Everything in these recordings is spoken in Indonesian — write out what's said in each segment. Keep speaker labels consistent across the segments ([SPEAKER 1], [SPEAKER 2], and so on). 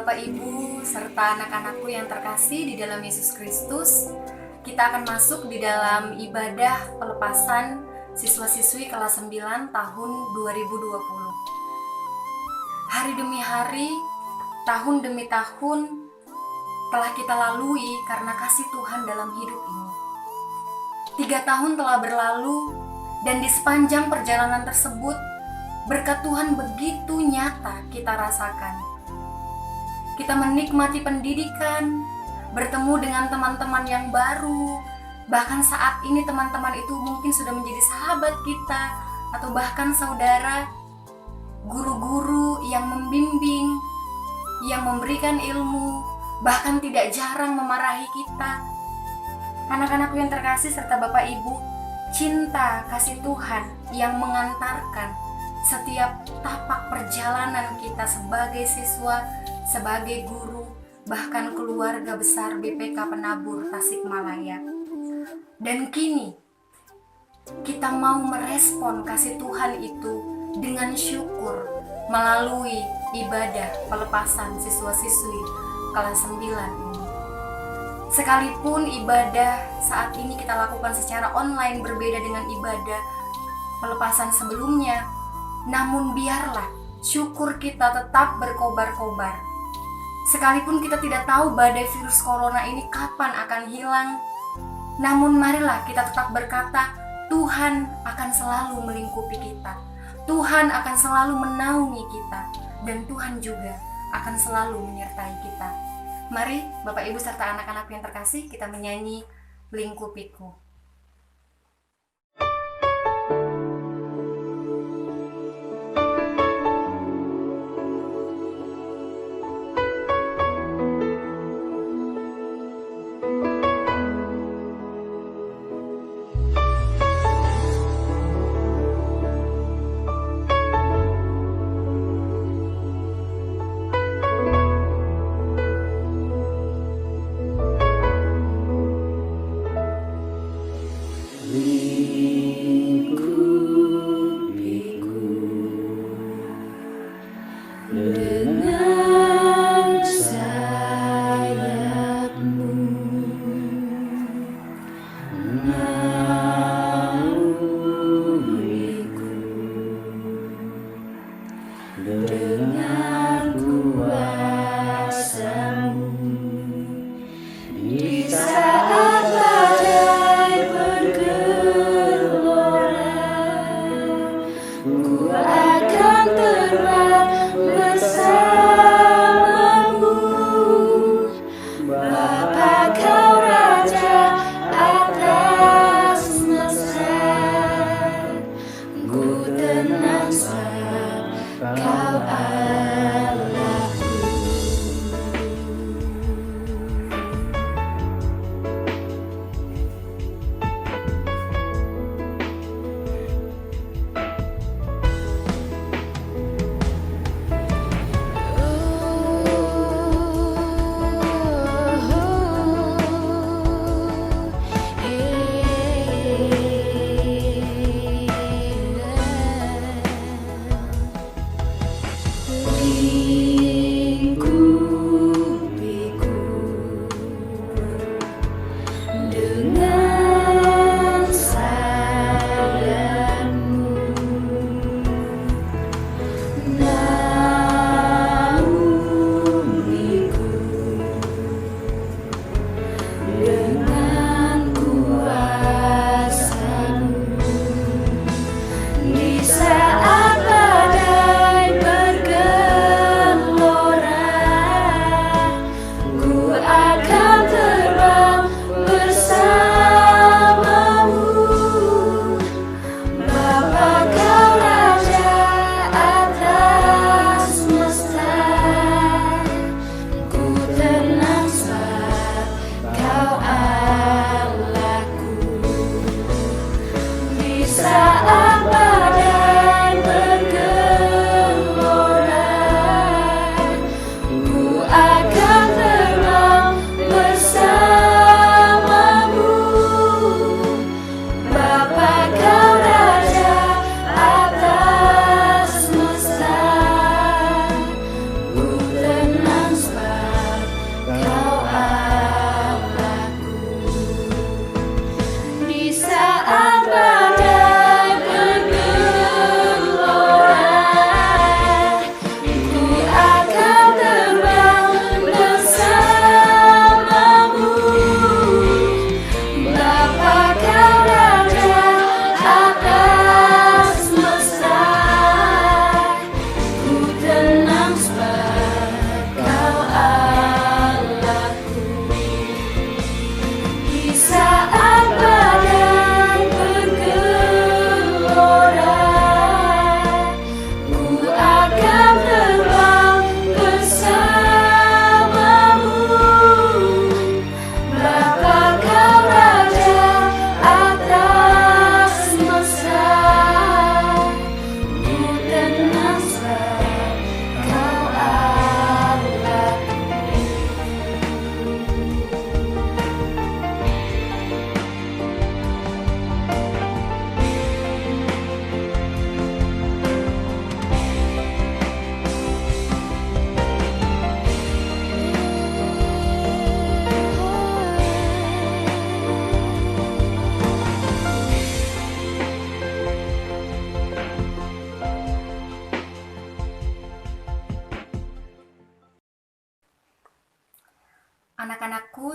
[SPEAKER 1] Bapak Ibu serta anak-anakku yang terkasih di dalam Yesus Kristus, kita akan masuk di dalam ibadah pelepasan siswa-siswi kelas 9 tahun 2020. Hari demi hari, tahun demi tahun telah kita lalui karena kasih Tuhan dalam hidup ini. 3 tahun telah berlalu dan di sepanjang perjalanan tersebut berkat Tuhan begitu nyata kita rasakan. Kita menikmati pendidikan, bertemu dengan teman-teman yang baru, bahkan saat ini teman-teman itu mungkin sudah menjadi sahabat kita, atau bahkan saudara, guru-guru yang membimbing, yang memberikan ilmu, bahkan tidak jarang memarahi kita. Anak-anakku yang terkasih serta Bapak Ibu, cinta kasih Tuhan yang mengantarkan setiap tapak perjalanan kita sebagai siswa, sebagai guru, bahkan keluarga besar BPK Penabur Tasikmalaya. Dan kini kita mau merespon kasih Tuhan itu dengan syukur melalui ibadah pelepasan siswa-siswi kelas 9 ini. Sekalipun ibadah saat ini kita lakukan secara online berbeda dengan ibadah pelepasan sebelumnya, namun biarlah syukur kita tetap berkobar-kobar. Sekalipun kita tidak tahu badai virus corona ini kapan akan hilang, namun marilah kita tetap berkata, Tuhan akan selalu melingkupi kita, Tuhan akan selalu menaungi kita, dan Tuhan juga akan selalu menyertai kita. Mari Bapak Ibu serta anak-anak yang terkasih, kita menyanyi Lingkupiku.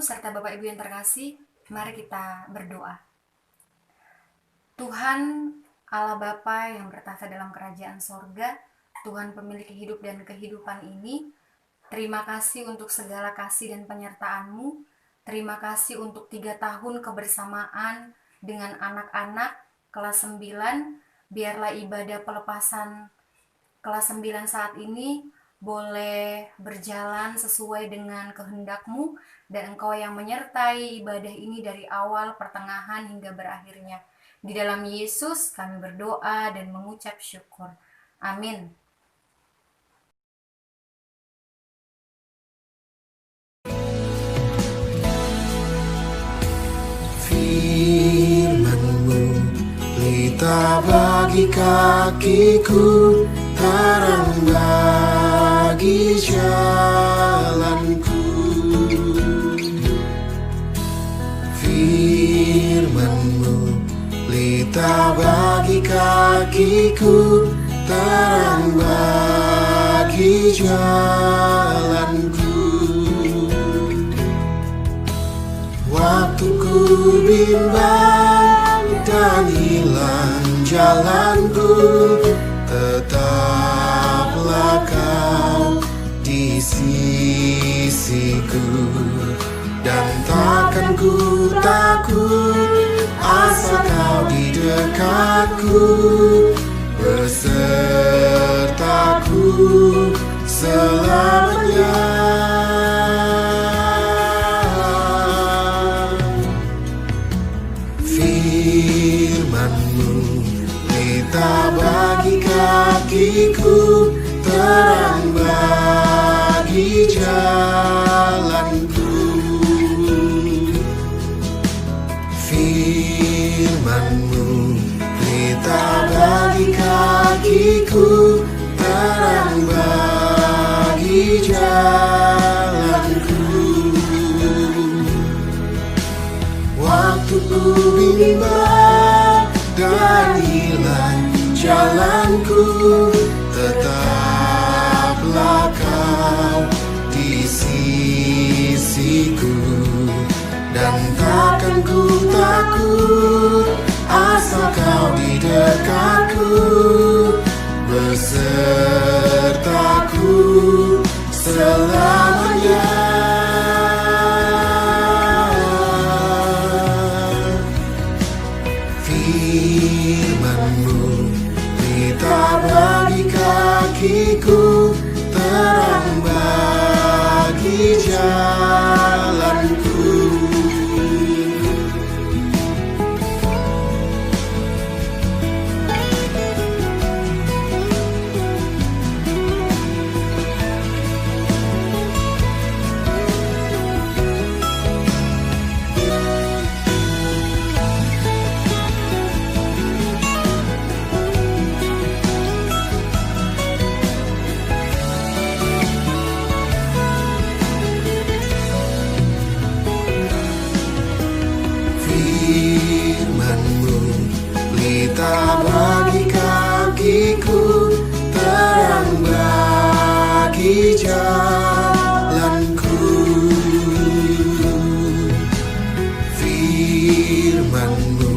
[SPEAKER 1] serta Bapak Ibu yang terkasih, mari kita berdoa. Tuhan Allah Bapa yang bertahta dalam kerajaan sorga, Tuhan pemilik hidup dan kehidupan ini, terima kasih untuk segala kasih dan penyertaan-Mu. Terima kasih untuk 3 tahun kebersamaan dengan anak-anak kelas 9. Biarlah ibadah pelepasan kelas 9 saat ini boleh berjalan sesuai dengan kehendak-Mu, dan Engkau yang menyertai ibadah ini dari awal, pertengahan, hingga berakhirnya. Di dalam Yesus kami berdoa dan mengucap syukur. Amin.
[SPEAKER 2] Firman-Mu pelita bagi kakiku, terang bagi jalanku. Firman-Mu pelita bagi kakiku, terang bagi jalanku. Waktu ku bimbang dan hilang jalanku, tetaplah Kau di sisiku, dan takkan ku takut asal Kau di dekatku, besertaku selamanya. Firman-Mu pelita bagi kakiku, terang bagi jalanku. Firman-Mu pelita bagi kakiku, terang bagi jalanku. Waktu ku bimbang dan hilang jalanku, tetaplah Kau di sisiku, dan takkan ku takut asal Kau di dekatku, besertaku selamanya. Firman-Mu pelita bagi kakiku, terang bagi jalanku. Firman-Mu pelita bagi kakiku, terang bagi jalanku. Firman-Mu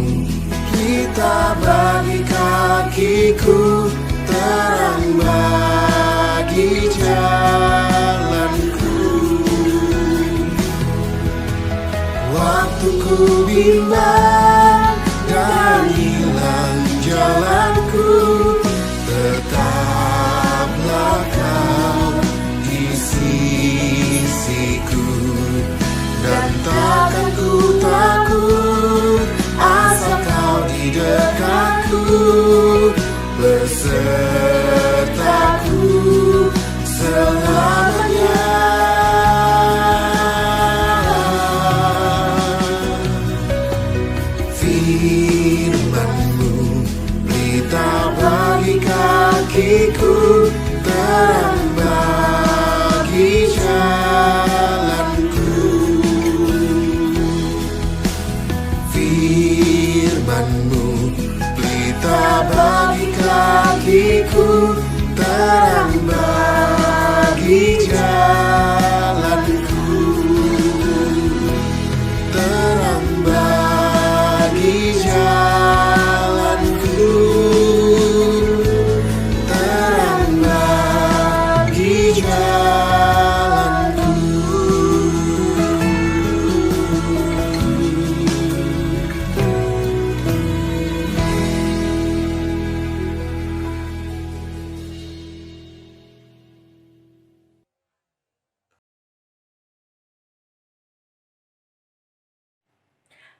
[SPEAKER 2] pelita bagi kakiku, terang bagi jalanku. Waktu ku bimbang dan hilang jalanku, tetaplah Kau di sisiku, dan takkan ku takut asal Kau di dekatku, besertaku selamanya. Firman-Mu pelita bagi kakiku, terang bagi jalanku. Firman-Mu pelita bagi kakiku, terang bagi jalanku, terang bagi jalanku.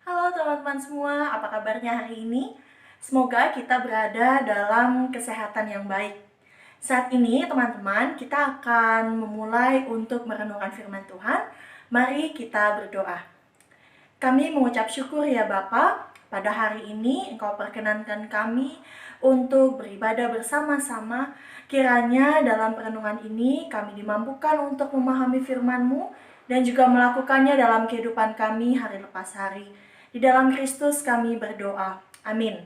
[SPEAKER 3] Halo teman-teman semua, apa kabarnya hari ini? Semoga kita berada dalam kesehatan yang baik. Saat ini teman-teman, kita akan memulai untuk merenungkan firman Tuhan. Mari kita berdoa. Kami mengucap syukur ya Bapa, pada hari ini Engkau perkenankan kami untuk beribadah bersama-sama. Kiranya dalam perenungan ini kami dimampukan untuk memahami firman-Mu dan juga melakukannya dalam kehidupan kami hari lepas hari. Di dalam Kristus kami berdoa. Amin.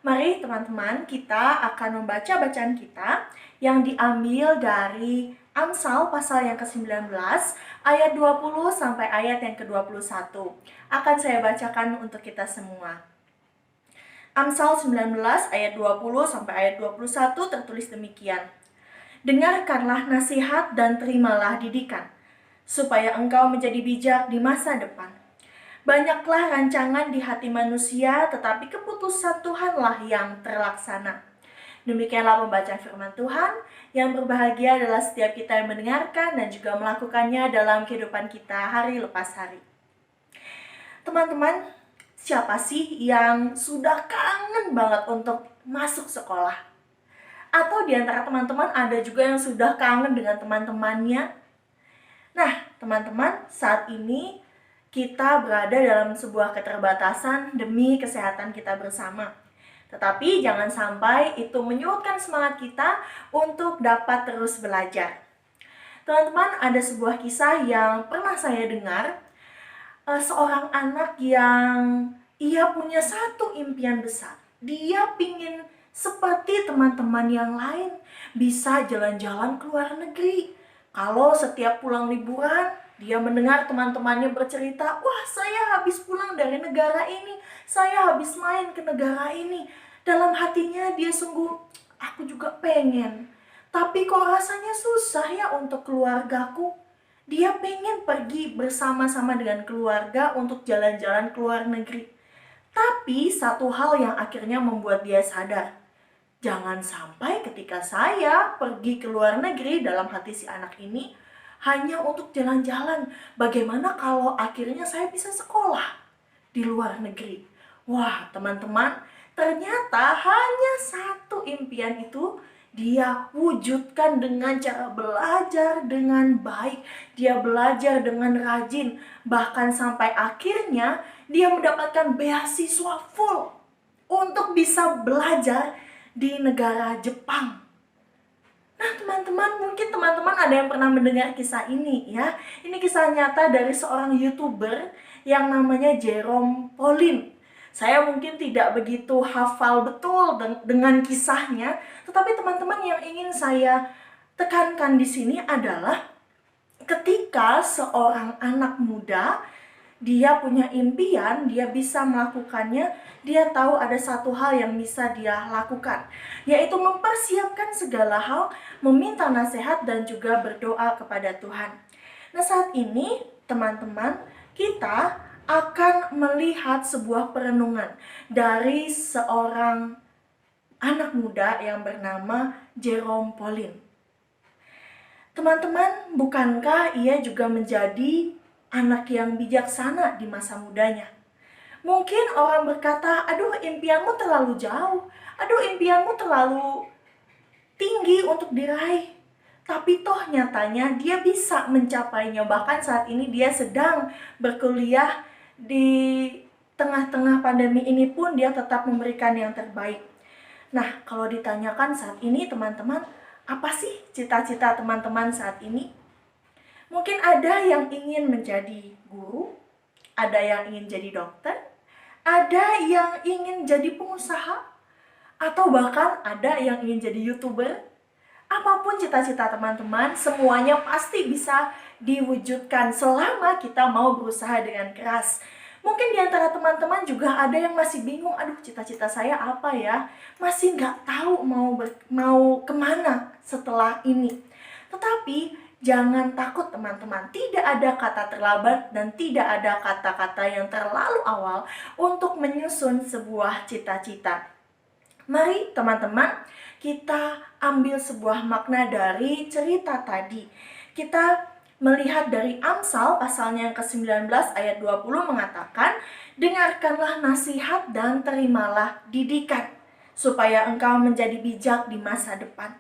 [SPEAKER 3] Mari teman-teman, kita akan membaca bacaan kita yang diambil dari Amsal pasal yang ke-19 ayat 20 sampai ayat yang ke-21. Akan saya bacakan untuk kita semua. Amsal 19 ayat 20 sampai ayat 21 tertulis demikian. Dengarkanlah nasihat dan terimalah didikan, supaya engkau menjadi bijak di masa depan. Banyaklah rancangan di hati manusia, tetapi keputusan Tuhanlah yang terlaksana. Demikianlah pembacaan firman Tuhan. Yang berbahagia adalah setiap kita yang mendengarkan dan juga melakukannya dalam kehidupan kita hari lepas hari. Teman-teman, siapa sih yang sudah kangen banget untuk masuk sekolah? Atau di antara teman-teman ada juga yang sudah kangen dengan teman-temannya? Nah, teman-teman, saat ini kita berada dalam sebuah keterbatasan demi kesehatan kita bersama. Tetapi jangan sampai itu menyurutkan semangat kita untuk dapat terus belajar. Teman-teman, ada sebuah kisah yang pernah saya dengar. Seorang anak yang ia punya satu impian besar. Dia pingin seperti teman-teman yang lain, bisa jalan-jalan ke luar negeri. Kalau setiap pulang liburan, dia mendengar teman-temannya bercerita, wah saya habis pulang dari negara ini, saya habis main ke negara ini. Dalam hatinya dia sungguh, aku juga pengen. Tapi kok rasanya susah ya untuk keluargaku. Dia pengen pergi bersama-sama dengan keluarga untuk jalan-jalan ke luar negeri. Tapi satu hal yang akhirnya membuat dia sadar, jangan sampai ketika saya pergi ke luar negeri, dalam hati si anak ini, hanya untuk jalan-jalan. Bagaimana kalau akhirnya saya bisa sekolah di luar negeri? Wah, teman-teman, ternyata hanya satu impian itu dia wujudkan dengan cara belajar dengan baik. Dia belajar dengan rajin. Bahkan sampai akhirnya dia mendapatkan beasiswa full untuk bisa belajar di negara Jepang. Nah teman-teman, mungkin teman-teman ada yang pernah mendengar kisah ini ya. Ini kisah nyata dari seorang YouTuber yang namanya Jerome Pauline. Saya mungkin tidak begitu hafal betul dengan kisahnya, tetapi teman-teman yang ingin saya tekankan di sini adalah ketika seorang anak muda dia punya impian, dia bisa melakukannya, dia tahu ada satu hal yang bisa dia lakukan, yaitu mempersiapkan segala hal, meminta nasihat dan juga berdoa kepada Tuhan. Nah saat ini teman-teman, kita akan melihat sebuah perenungan dari seorang anak muda yang bernama Jerome Pauline. Teman-teman, bukankah ia juga menjadi anak yang bijaksana di masa mudanya? Mungkin orang berkata, aduh impianmu terlalu jauh, aduh impianmu terlalu tinggi untuk diraih. Tapi toh nyatanya dia bisa mencapainya. Bahkan saat ini dia sedang berkuliah, di tengah-tengah pandemi ini pun dia tetap memberikan yang terbaik. Nah, kalau ditanyakan saat ini teman-teman, apa sih cita-cita teman-teman saat ini? Mungkin ada yang ingin menjadi guru, ada yang ingin jadi dokter, ada yang ingin jadi pengusaha, atau bahkan ada yang ingin jadi YouTuber. Apapun cita-cita teman-teman, semuanya pasti bisa diwujudkan selama kita mau berusaha dengan keras. Mungkin di antara teman-teman juga ada yang masih bingung, aduh cita-cita saya apa ya? Masih nggak tahu mau kemana setelah ini. Tetapi jangan takut teman-teman, tidak ada kata terlambat dan tidak ada kata-kata yang terlalu awal untuk menyusun sebuah cita-cita. Mari teman-teman, kita ambil sebuah makna dari cerita tadi. Kita melihat dari Amsal pasalnya yang ke-19 ayat 20 mengatakan, dengarkanlah nasihat dan terimalah didikan, supaya engkau menjadi bijak di masa depan.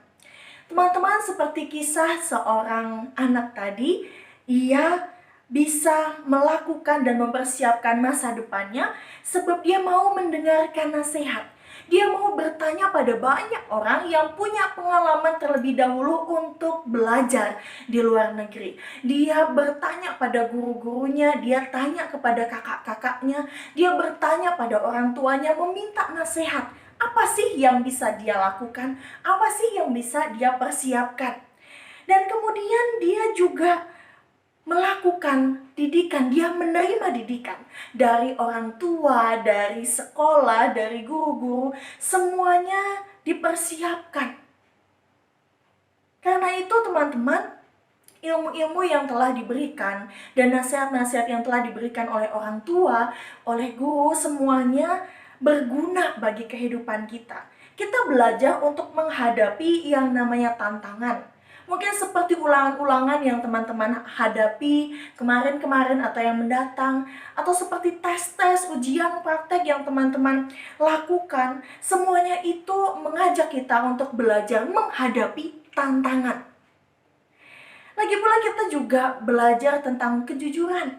[SPEAKER 3] Teman-teman, seperti kisah seorang anak tadi, ia bisa melakukan dan mempersiapkan masa depannya sebab dia mau mendengarkan nasihat. Dia mau bertanya pada banyak orang yang punya pengalaman terlebih dahulu untuk belajar di luar negeri. Dia bertanya pada guru-gurunya, dia tanya kepada kakak-kakaknya, dia bertanya pada orang tuanya, meminta nasihat. Apa sih yang bisa dia lakukan? Apa sih yang bisa dia persiapkan? Dan kemudian dia juga melakukan didikan, dia menerima didikan dari orang tua, dari sekolah, dari guru-guru, semuanya dipersiapkan. Karena itu teman-teman, ilmu-ilmu yang telah diberikan dan nasihat-nasihat yang telah diberikan oleh orang tua, oleh guru, semuanya berguna bagi kehidupan kita. Kita belajar untuk menghadapi yang namanya tantangan. Mungkin seperti ulangan-ulangan yang teman-teman hadapi kemarin-kemarin atau yang mendatang, atau seperti tes-tes, ujian praktek yang teman-teman lakukan, semuanya itu mengajak kita untuk belajar menghadapi tantangan. Lagi pula kita juga belajar tentang kejujuran.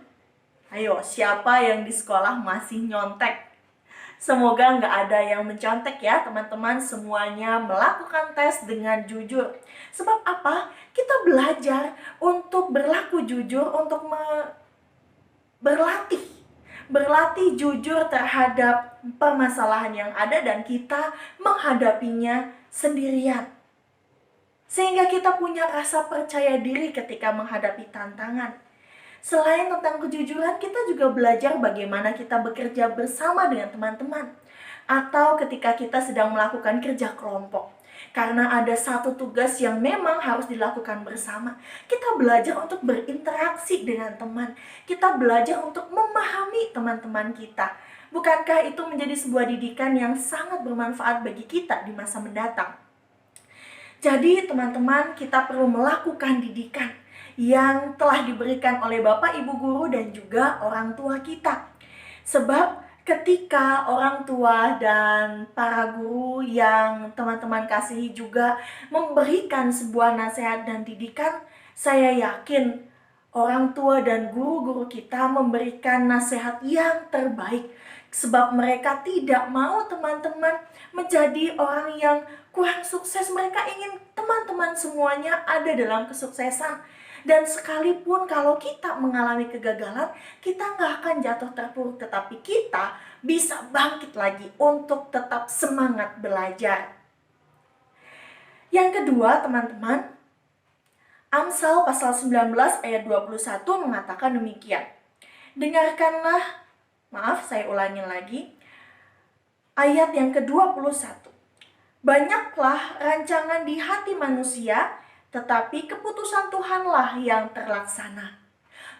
[SPEAKER 3] Ayo, siapa yang di sekolah masih nyontek? Semoga nggak ada yang mencontek ya teman-teman, semuanya melakukan tes dengan jujur. Sebab apa? Kita belajar untuk berlaku jujur, untuk berlatih jujur terhadap permasalahan yang ada dan kita menghadapinya sendirian. Sehingga kita punya rasa percaya diri ketika menghadapi tantangan. Selain tentang kejujuran, kita juga belajar bagaimana kita bekerja bersama dengan teman-teman. Atau ketika kita sedang melakukan kerja kelompok. Karena ada satu tugas yang memang harus dilakukan bersama. Kita belajar untuk berinteraksi dengan teman. Kita belajar untuk memahami teman-teman kita. Bukankah itu menjadi sebuah didikan yang sangat bermanfaat bagi kita di masa mendatang? Jadi teman-teman, kita perlu melakukan didikan yang telah diberikan oleh Bapak, Ibu Guru dan juga orang tua kita. Sebab ketika orang tua dan para guru yang teman-teman kasihi juga memberikan sebuah nasihat dan didikan, saya yakin orang tua dan guru-guru kita memberikan nasihat yang terbaik. Sebab mereka tidak mau teman-teman menjadi orang yang kurang sukses. Mereka ingin teman-teman semuanya ada dalam kesuksesan. Dan sekalipun kalau kita mengalami kegagalan, kita nggak akan jatuh terpuruk, tetapi kita bisa bangkit lagi untuk tetap semangat belajar. Yang kedua teman-teman, Amsal pasal 19 ayat 21 mengatakan demikian. Saya ulangin lagi. Ayat yang ke-21. Banyaklah rancangan di hati manusia, tetapi keputusan Tuhanlah yang terlaksana.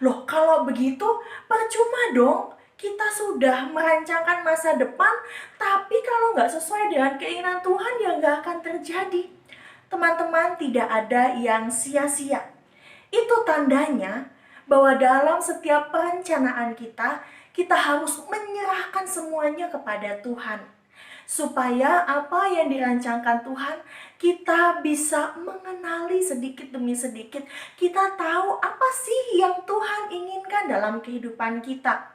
[SPEAKER 3] Loh, kalau begitu percuma dong kita sudah merancangkan masa depan, tapi kalau nggak sesuai dengan keinginan Tuhan ya nggak akan terjadi. Teman-teman, tidak ada yang sia-sia. Itu tandanya bahwa dalam setiap perencanaan kita harus menyerahkan semuanya kepada Tuhan. Supaya apa yang dirancangkan Tuhan, kita bisa mengenali sedikit demi sedikit. Kita tahu apa sih yang Tuhan inginkan dalam kehidupan kita.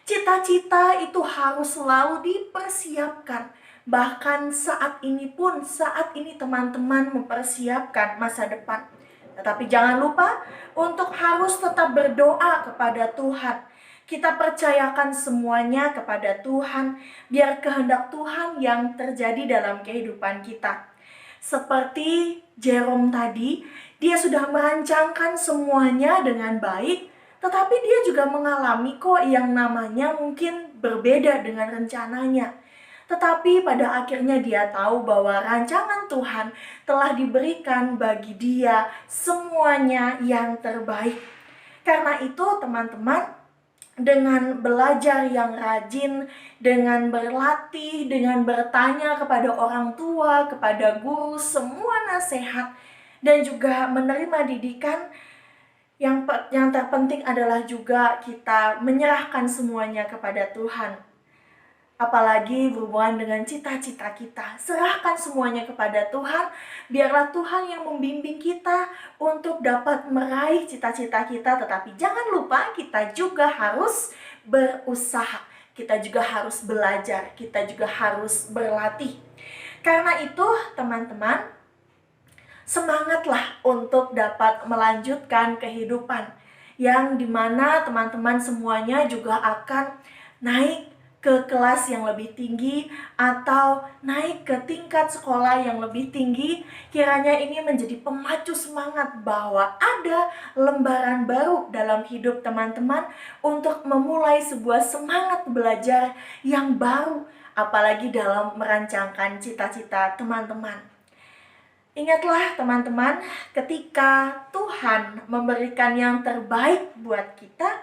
[SPEAKER 3] Cita-cita itu harus selalu dipersiapkan. Bahkan saat ini teman-teman mempersiapkan masa depan. Tetapi jangan lupa untuk harus tetap berdoa kepada Tuhan. Kita percayakan semuanya kepada Tuhan, biar kehendak Tuhan yang terjadi dalam kehidupan kita. Seperti Jerome tadi, dia sudah merancangkan semuanya dengan baik, tetapi dia juga mengalami kok yang namanya mungkin berbeda dengan rencananya. Tetapi pada akhirnya dia tahu bahwa rancangan Tuhan telah diberikan bagi dia semuanya yang terbaik. Karena itu teman-teman, dengan belajar yang rajin, dengan berlatih, dengan bertanya kepada orang tua, kepada guru, semua nasihat, dan juga menerima didikan, yang terpenting adalah juga kita menyerahkan semuanya kepada Tuhan. Apalagi berhubungan dengan cita-cita kita, serahkan semuanya kepada Tuhan. Biarlah Tuhan yang membimbing kita untuk dapat meraih cita-cita kita. Tetapi jangan lupa kita juga harus berusaha, kita juga harus belajar, kita juga harus berlatih. Karena itu teman-teman, semangatlah untuk dapat melanjutkan kehidupan yang dimana teman-teman semuanya juga akan naik ke kelas yang lebih tinggi atau naik ke tingkat sekolah yang lebih tinggi. Kiranya ini menjadi pemacu semangat bahwa ada lembaran baru dalam hidup teman-teman untuk memulai sebuah semangat belajar yang baru, apalagi dalam merancangkan cita-cita teman-teman. Ingatlah teman-teman, ketika Tuhan memberikan yang terbaik buat kita,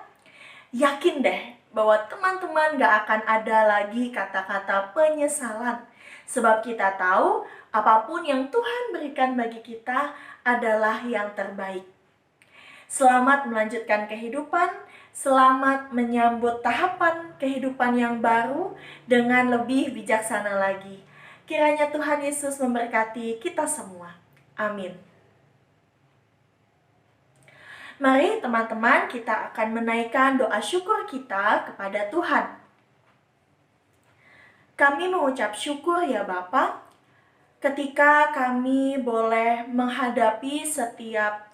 [SPEAKER 3] yakin deh bahwa teman-teman gak akan ada lagi kata-kata penyesalan. Sebab kita tahu apapun yang Tuhan berikan bagi kita adalah yang terbaik. Selamat melanjutkan kehidupan, selamat menyambut tahapan kehidupan yang baru dengan lebih bijaksana lagi. Kiranya Tuhan Yesus memberkati kita semua. Amin. Mari teman-teman, kita akan menaikkan doa syukur kita kepada Tuhan. Kami mengucap syukur ya Bapa, ketika kami boleh menghadapi setiap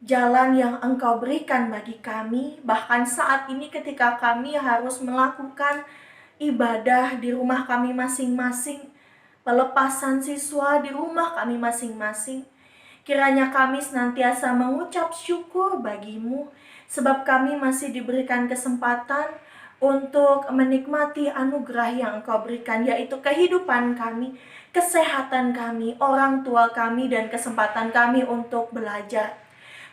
[SPEAKER 3] jalan yang Engkau berikan bagi kami. Bahkan saat ini ketika kami harus melakukan ibadah di rumah kami masing-masing, pelepasan siswa di rumah kami masing-masing, kiranya kami senantiasa mengucap syukur bagi-Mu, sebab kami masih diberikan kesempatan untuk menikmati anugerah yang Engkau berikan, yaitu kehidupan kami, kesehatan kami, orang tua kami, dan kesempatan kami untuk belajar.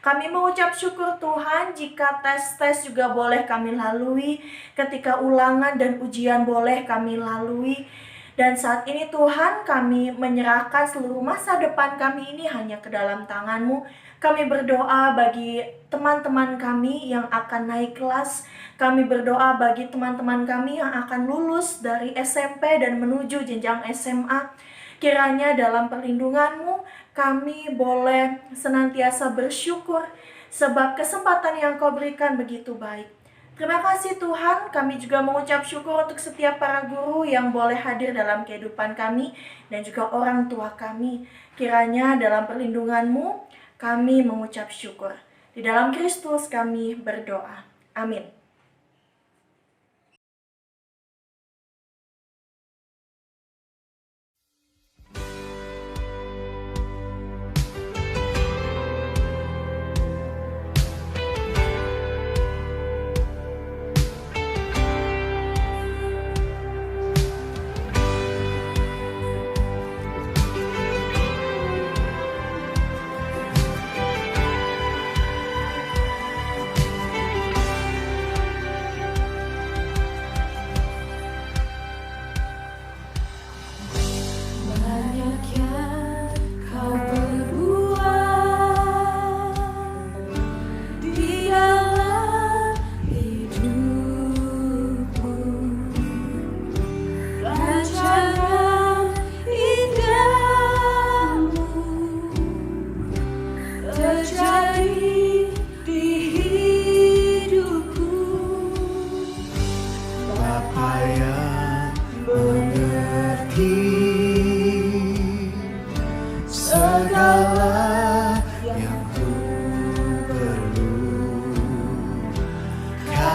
[SPEAKER 3] Kami mengucap syukur Tuhan jika tes-tes juga boleh kami lalui, ketika ulangan dan ujian boleh kami lalui. Dan saat ini Tuhan, kami menyerahkan seluruh masa depan kami ini hanya ke dalam tangan-Mu. Kami berdoa bagi teman-teman kami yang akan naik kelas. Kami berdoa bagi teman-teman kami yang akan lulus dari SMP dan menuju jenjang SMA. Kiranya dalam perlindungan-Mu, kami boleh senantiasa bersyukur, sebab kesempatan yang Kau berikan begitu baik. Terima kasih Tuhan, kami juga mengucap syukur untuk setiap para guru yang boleh hadir dalam kehidupan kami dan juga orang tua kami. Kiranya dalam perlindungan-Mu kami mengucap syukur. Di dalam Kristus kami berdoa. Amin.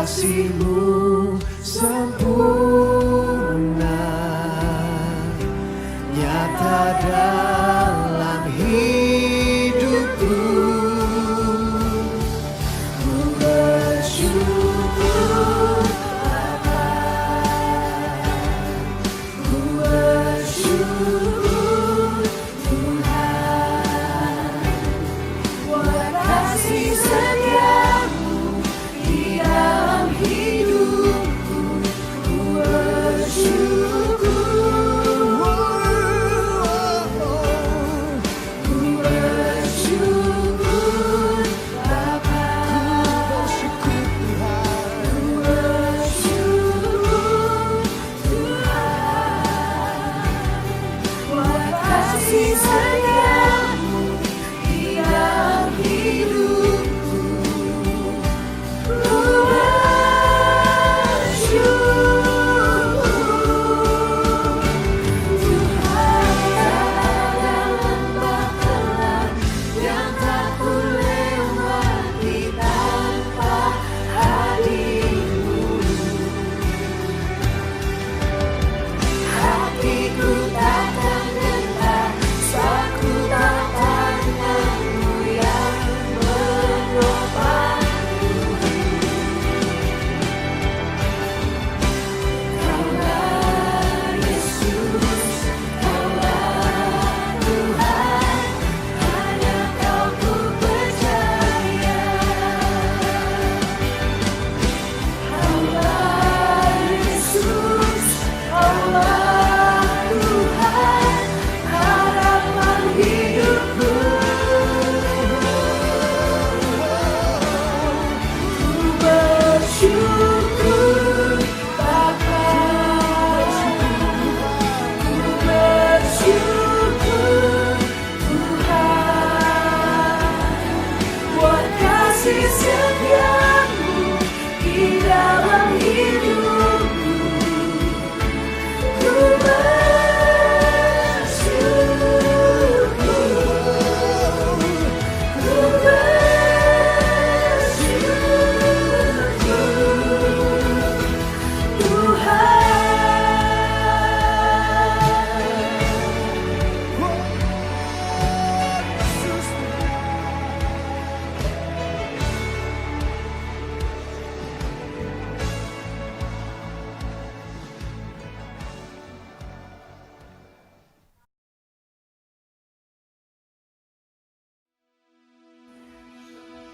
[SPEAKER 2] kasih-Mu sempurna nyata dalam hidup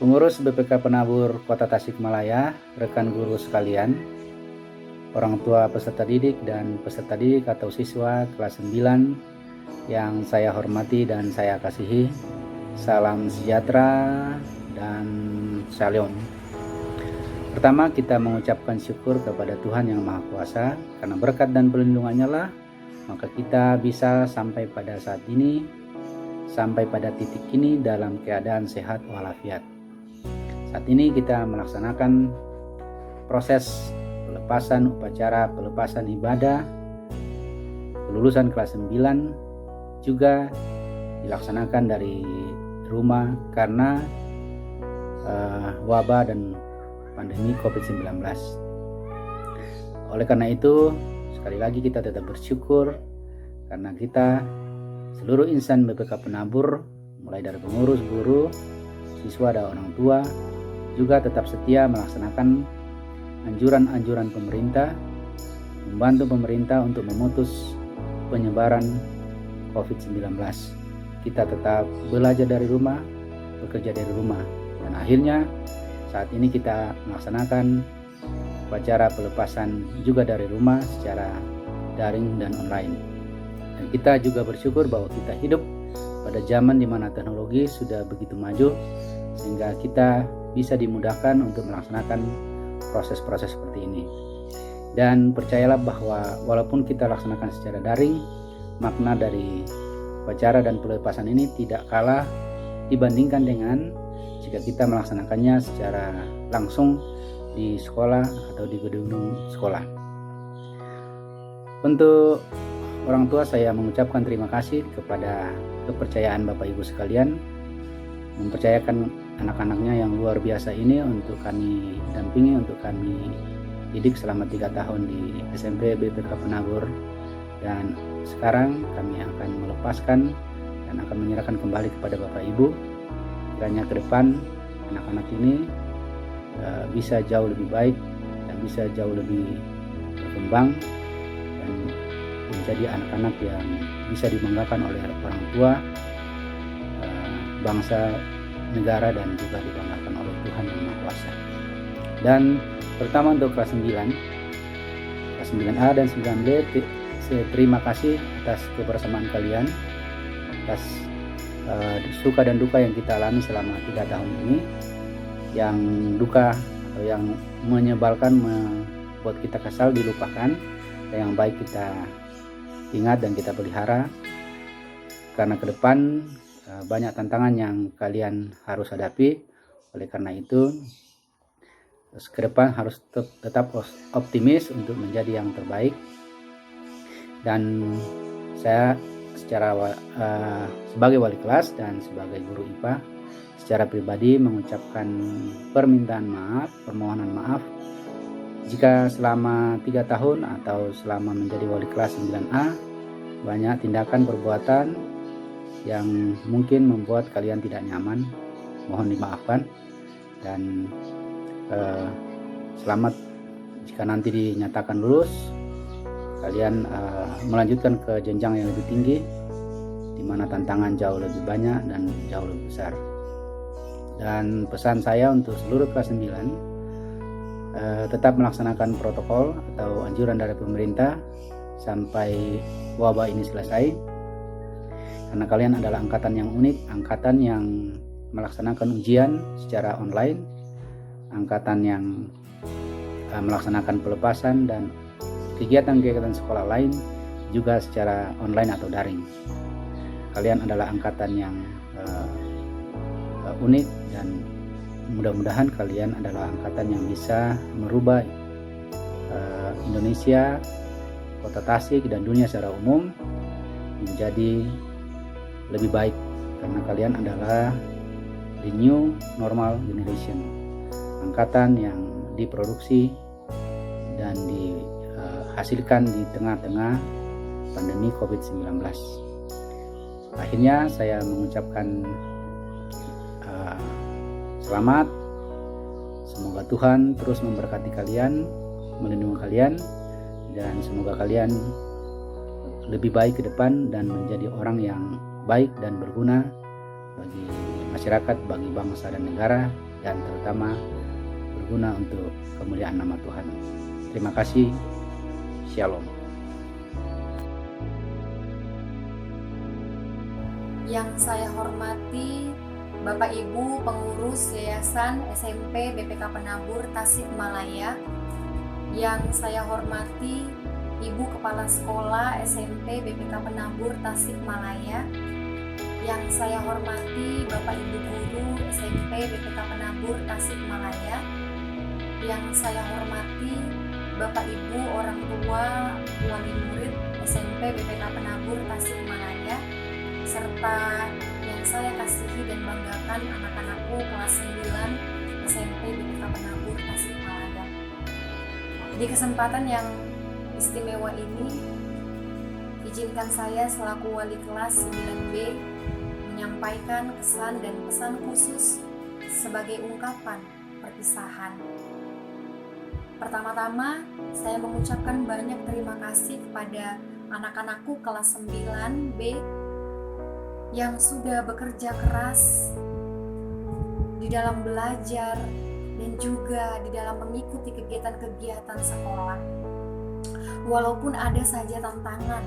[SPEAKER 4] Pengurus BPK Penabur Kota Tasikmalaya, rekan guru sekalian, orang tua peserta didik dan peserta didik atau siswa kelas 9 yang saya hormati dan saya kasihi, salam sejahtera dan shalom. Pertama, kita mengucapkan syukur kepada Tuhan Yang Maha Kuasa, karena berkat dan perlindungannya lah maka kita bisa sampai pada saat ini, sampai pada titik ini dalam keadaan sehat walafiat. Saat ini kita melaksanakan proses pelepasan upacara pelepasan ibadah kelulusan kelas 9 juga dilaksanakan dari rumah karena wabah dan pandemi COVID-19. Oleh karena itu, sekali lagi kita tetap bersyukur karena kita seluruh insan BPK Penabur, mulai dari pengurus, guru, siswa dan orang tua juga tetap setia melaksanakan anjuran-anjuran pemerintah, membantu pemerintah untuk memutus penyebaran COVID-19. Kita tetap belajar dari rumah, bekerja dari rumah, dan akhirnya saat ini kita melaksanakan upacara pelepasan juga dari rumah secara daring dan online. Dan kita juga bersyukur bahwa kita hidup pada zaman di mana teknologi sudah begitu maju sehingga kita bisa dimudahkan untuk melaksanakan proses-proses seperti ini. Dan percayalah bahwa walaupun kita laksanakan secara daring, makna dari upacara dan pelepasan ini tidak kalah dibandingkan dengan jika kita melaksanakannya secara langsung di sekolah atau di gedung sekolah. Untuk orang tua, saya mengucapkan terima kasih kepada kepercayaan Bapak Ibu sekalian mempercayakan anak-anaknya yang luar biasa ini untuk kami dampingi, untuk kami didik selama 3 tahun di SMP BPK Penabur. Dan sekarang kami akan melepaskan dan akan menyerahkan kembali kepada Bapak Ibu. Kiranya ke depan anak-anak ini bisa jauh lebih baik dan bisa jauh lebih berkembang dan menjadi anak-anak yang bisa dibanggakan oleh orang tua, bangsa, negara, dan juga dibanggakan oleh Tuhan Yang Maha Kuasa. Dan pertama untuk kelas 9A dan 9B, terima kasih atas kebersamaan kalian, atas suka dan duka yang kita alami selama 3 tahun ini. Yang duka atau yang menyebalkan, membuat kita kesal, dilupakan, dan yang baik kita ingat dan kita pelihara, karena ke depan banyak tantangan yang kalian harus hadapi. Oleh karena itu, ke depan harus tetap optimis untuk menjadi yang terbaik. Dan saya sebagai wali kelas dan sebagai guru IPA secara pribadi mengucapkan permohonan maaf jika selama 3 tahun atau selama menjadi wali kelas 9A banyak tindakan perbuatan yang mungkin membuat kalian tidak nyaman. Mohon dimaafkan, dan selamat jika nanti dinyatakan lulus, kalian melanjutkan ke jenjang yang lebih tinggi di mana tantangan jauh lebih banyak dan jauh lebih besar. Dan pesan saya untuk seluruh kelas 9, tetap melaksanakan protokol atau anjuran dari pemerintah sampai wabah ini selesai, karena kalian adalah angkatan yang unik, angkatan yang melaksanakan ujian secara online, angkatan yang melaksanakan pelepasan dan kegiatan-kegiatan sekolah lain juga secara online atau daring. Kalian adalah angkatan yang unik, dan mudah-mudahan kalian adalah angkatan yang bisa merubah Indonesia, Kota Tasik, dan dunia secara umum menjadi lebih baik, karena kalian adalah the new normal generation, angkatan yang diproduksi dan dihasilkan di tengah-tengah pandemi COVID-19. Akhirnya saya mengucapkan selamat. Semoga Tuhan terus memberkati kalian, melindungi kalian, dan semoga kalian lebih baik ke depan dan menjadi orang yang baik dan berguna bagi masyarakat, bagi bangsa dan negara, dan terutama berguna untuk kemuliaan nama Tuhan. Terima kasih. Shalom.
[SPEAKER 1] Yang saya hormati Bapak Ibu pengurus Yayasan SMP BPK Penabur Tasikmalaya. Yang saya hormati Ibu Kepala Sekolah SMP BPK Penabur Tasikmalaya. Yang saya hormati Bapak Ibu Guru SMP BPK Penabur Tasikmalaya. Yang saya hormati Bapak Ibu orang tua wali murid SMP BPK Penabur Tasikmalaya, serta yang saya kasihi dan banggakan anak-anakku kelas 9 SMP BPK Penabur Tasikmalaya. Di kesempatan yang istimewa ini, izinkan saya selaku wali kelas 9B menyampaikan kesan dan pesan khusus sebagai ungkapan perpisahan. Pertama-tama, saya mengucapkan banyak terima kasih kepada anak-anakku kelas 9B yang sudah bekerja keras di dalam belajar dan juga di dalam mengikuti kegiatan-kegiatan sekolah. Walaupun ada saja tantangan,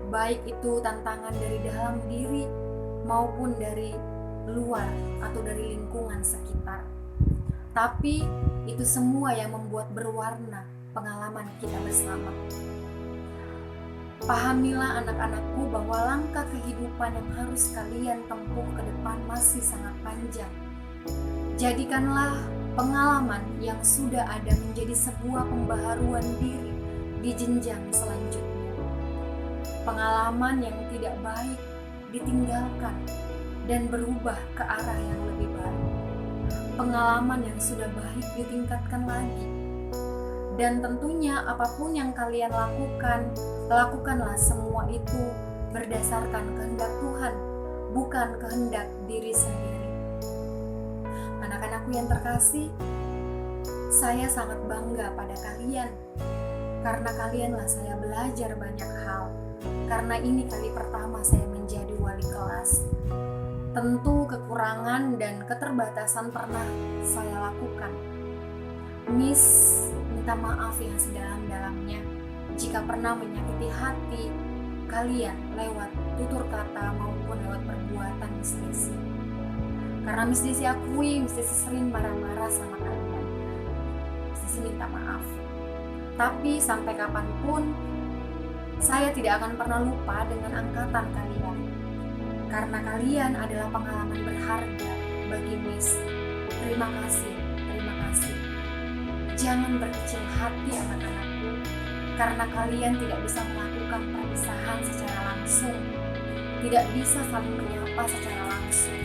[SPEAKER 1] baik itu tantangan dari dalam diri maupun dari luar atau dari lingkungan sekitar. Tapi itu semua yang membuat berwarna pengalaman kita bersama. Pahamilah anak-anakku bahwa langkah kehidupan yang harus kalian tempuh ke depan masih sangat panjang. Jadikanlah pengalaman yang sudah ada menjadi sebuah pembaharuan diri di jenjang selanjutnya. Pengalaman yang tidak baik ditinggalkan dan berubah ke arah yang lebih baik. Pengalaman yang sudah baik ditingkatkan lagi. Dan tentunya apapun yang kalian lakukan, lakukanlah semua itu berdasarkan kehendak Tuhan, bukan kehendak diri sendiri. Anak-anakku yang terkasih, saya sangat bangga pada kalian. Karena kalianlah saya belajar banyak hal. Karena ini kali pertama saya menjadi wali kelas. Tentu kekurangan dan keterbatasan pernah saya lakukan. Miss minta maaf yang sedalam-dalamnya jika pernah menyakiti hati kalian lewat tutur kata maupun lewat perbuatan Miss Desi. Karena Miss Desi akui Miss Desi sering marah-marah sama kalian. Miss Desi minta maaf. Tapi sampai kapanpun saya tidak akan pernah lupa dengan angkatan kalian. Karena kalian adalah pengalaman berharga bagi Miss. Terima kasih, terima kasih. Jangan berkecil hati anak-anakku, karena kalian tidak bisa melakukan perpisahan secara langsung, tidak bisa saling menyapa secara langsung,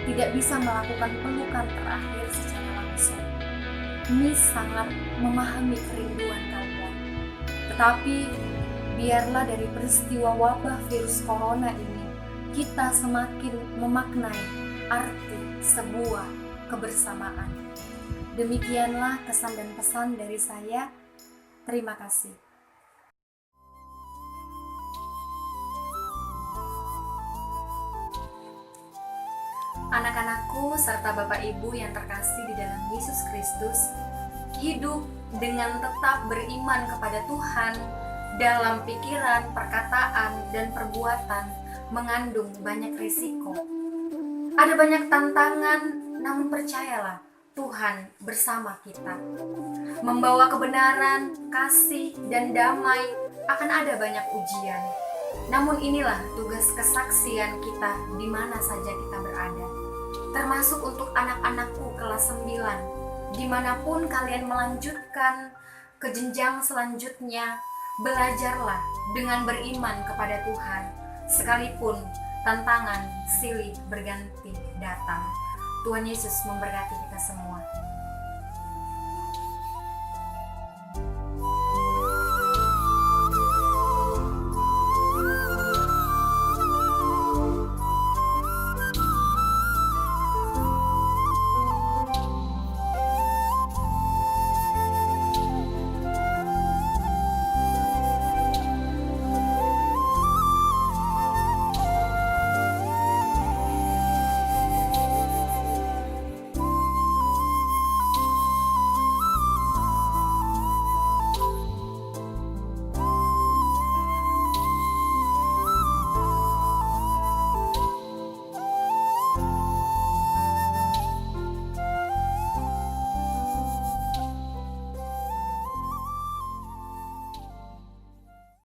[SPEAKER 1] tidak bisa melakukan pelukan terakhir secara langsung. Miss sangat memahami kerinduan kalian. Tetapi biarlah dari peristiwa wabah virus corona ini kita semakin memaknai arti sebuah kebersamaan. Demikianlah kesan dan pesan dari saya. Terima kasih. Anak-anakku serta Bapak Ibu yang terkasih di dalam Yesus Kristus, hidup dengan tetap beriman kepada Tuhan dalam pikiran, perkataan, dan perbuatan mengandung banyak risiko. Ada banyak tantangan, namun percayalah, Tuhan bersama kita. Membawa kebenaran, kasih, dan damai akan ada banyak ujian. Namun inilah tugas kesaksian kita di mana saja kita berada. Termasuk untuk anak-anakku kelas 9. Dimanapun kalian melanjutkan ke jenjang selanjutnya, belajarlah dengan beriman kepada Tuhan. Sekalipun tantangan silih berganti datang. Tuhan Yesus memberkati kita semua.